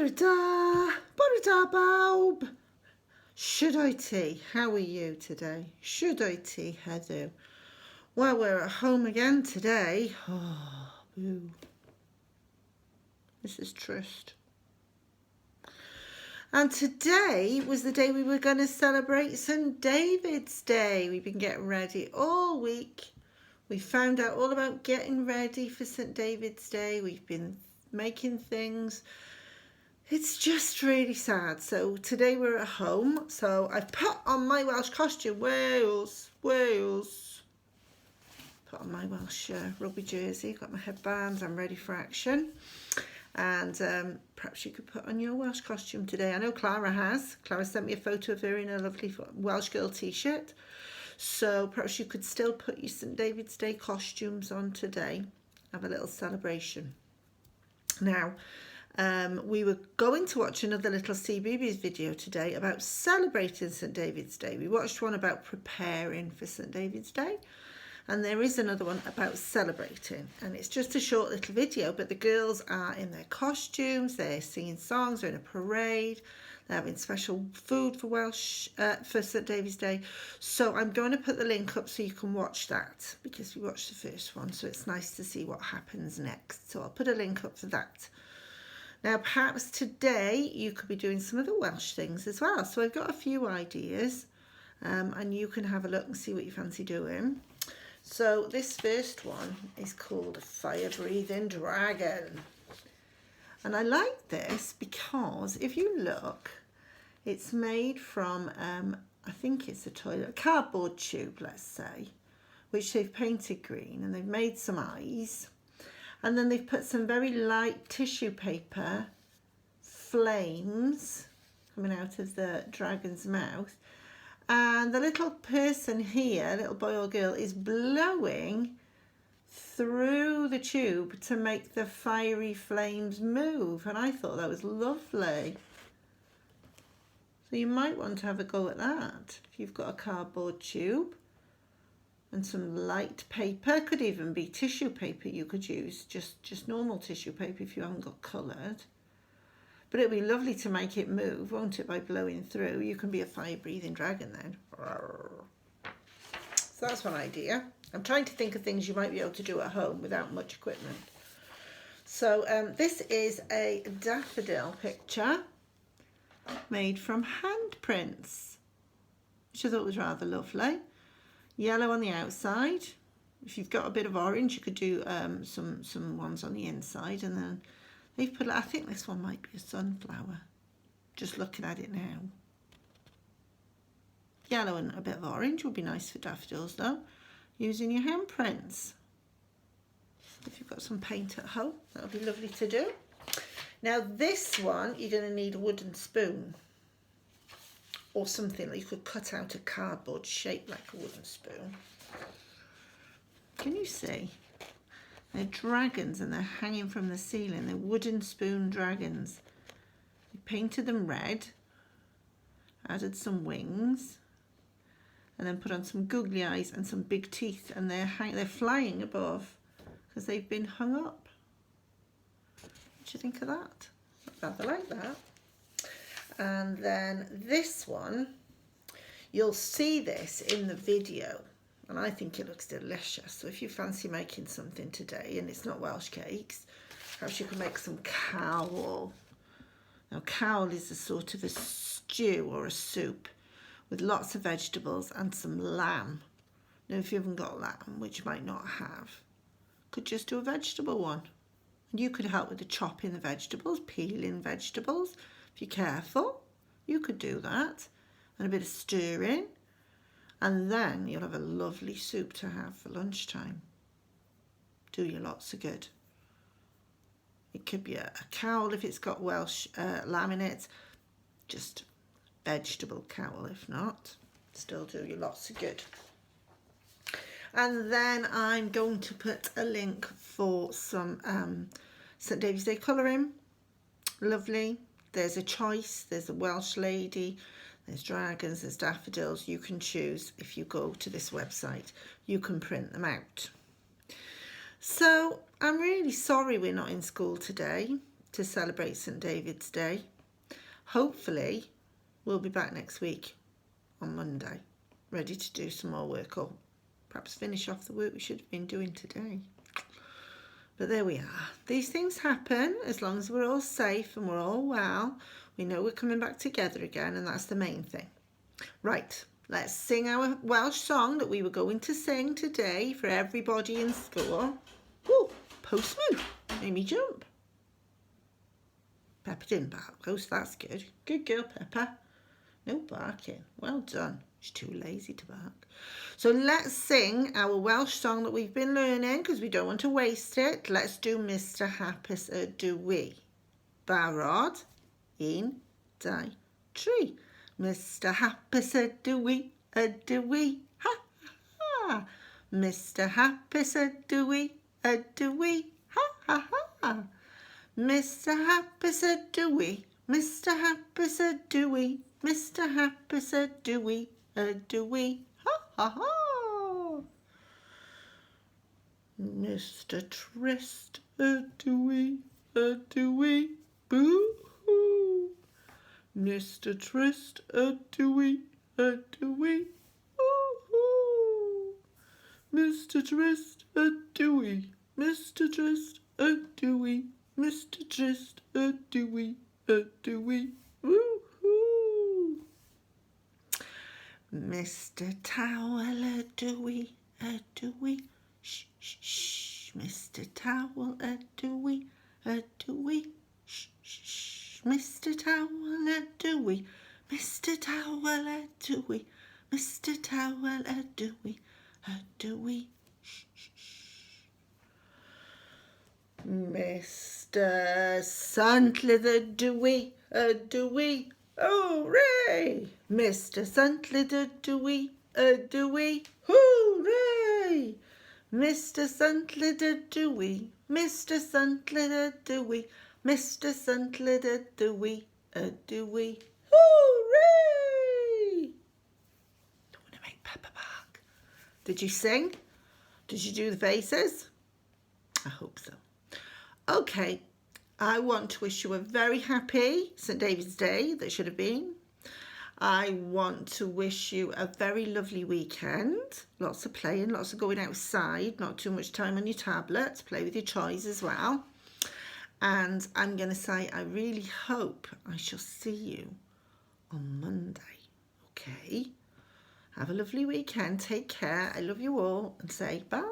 Borada, Borada Baub. Should I tea? How are you today? Should I tea, Heather? Well, we're at home again today. Oh, boo. This is Trist. And today was the day we were going to celebrate St. David's Day. We've been getting ready all week. We found out all about getting ready for St. David's Day. We've been making things. It's just really sad. So today we're at home. So I've put on my Welsh costume. Wales, Wales. Put on my Welsh rugby jersey. Got my headbands. I'm ready for action. And perhaps you could put on your Welsh costume today. I know Clara has. Clara sent me a photo of her in a lovely Welsh girl t-shirt. So perhaps you could still put your St. David's Day costumes on today. Have a little celebration. Now, we were going to watch another little CBeebies video today about celebrating St. David's Day. We watched one about preparing for St. David's Day. And there is another one about celebrating. And it's just a short little video, but the girls are in their costumes, they're singing songs, they're in a parade, they're having special food for for St. David's Day. So I'm going to put the link up so you can watch that, because we watched the first one, so it's nice to see what happens next. So I'll put a link up for that. Now, perhaps today you could be doing some of the Welsh things as well. So I've got a few ideas, and you can have a look and see what you fancy doing. So this first one is called a fire-breathing dragon. And I like this because if you look, it's made from, I think it's a cardboard tube, let's say, which they've painted green, and they've made some eyes. And then they've put some very light tissue paper flames coming out of the dragon's mouth. And the little person here, little boy or girl, is blowing through the tube to make the fiery flames move. And I thought that was lovely. So you might want to have a go at that. If you've got a cardboard tube and some light paper, could even be tissue paper you could use, just normal tissue paper if you haven't got coloured. But it'll be lovely to make it move, won't it, by blowing through. You can be a fire-breathing dragon then. So that's one idea. I'm trying to think of things you might be able to do at home without much equipment. So this is a daffodil picture made from handprints, which I thought was rather lovely. Yellow on the outside. If you've got a bit of orange, you could do some ones on the inside, and then they've put, I think this one might be a sunflower, just looking at it now. Yellow and a bit of orange would be nice for daffodils though, using your handprints. If you've got some paint at home, that would be lovely to do. Now this one, you're going to need a wooden spoon or something that you could cut out a cardboard shaped like a wooden spoon. Can you see? They're dragons and they're hanging from the ceiling. They're wooden spoon dragons. We painted them red, added some wings, and then put on some googly eyes and some big teeth, and they're flying above because they've been hung up. What do you think of that? I rather like that. And then this one, you'll see this in the video. And I think it looks delicious. So if you fancy making something today and it's not Welsh cakes, perhaps you can make some cowl. Now cowl is a sort of a stew or a soup with lots of vegetables and some lamb. Now if you haven't got lamb, which you might not have, could just do a vegetable one. And you could help with the chopping the vegetables, peeling vegetables. If you're careful, you could do that. And a bit of stirring. And then you'll have a lovely soup to have for lunchtime. Do you lots of good. It could be a cowl if it's got Welsh lamb in it. Just vegetable cowl if not. Still do you lots of good. And then I'm going to put a link for some St. David's Day colouring. Lovely. There's a choice. There's a Welsh lady. There's dragons, there's daffodils. You can choose if you go to this website. You can print them out. So I'm really sorry we're not in school today. to celebrate St David's Day. Hopefully we'll be back next week on Monday, ready to do some more work, or perhaps finish off the work we should have been doing today. But there we are. These things happen. As long as we're all safe and we're all well, we know we're coming back together again, and that's the main thing. Right, let's sing our Welsh song that we were going to sing today for everybody in school. Oh, postman made me jump. Peppa didn't bark, oh, so that's good. Good girl, Peppa. No barking. Well done. She's too lazy to bark. So let's sing our Welsh song that we've been learning, because we don't want to waste it. Let's do Mr Hapus ydw i. Barod? 1, 2, 3. Mr Hapus ydw i. Ha ha. Mr Hapus ydw i. Ha ha ha. Mr Hapus ydw i. Mr Hapus ydw i. Mr Hapus ydw i. Ha ha ha. Mr Trist ydw i. Boo hoo. Mr Trist ydw i. Boo hoo. Mr Trist ydw i. Mr Trist ydw i. Mr Trist ydw i. Woo hoo. Mr Towel ydw i. Shh shh shh. Mr Towel ydw i. Shh shh shh. Mr Towel ydw i. Mr Towel ydw i. Mr Towel ydw i. Shh shh shh. Mr Santlid ydw i. Hooray! Mr Santlid ydw i. Hooray! Mr Santlid ydw i. Mr Santlid ydw i. Mr Santlid ydw i. Hooray! Don't want to make Peppa bark. Did you sing? Did you do the faces? I hope so. Okay, I want to wish you a very happy St David's Day that should have been. I want to wish you a very lovely weekend. Lots of playing, lots of going outside, not too much time on your tablet. Play with your toys as well. And I'm going to say I really hope I shall see you on Monday. Okay? Have a lovely weekend. Take care. I love you all. And say bye.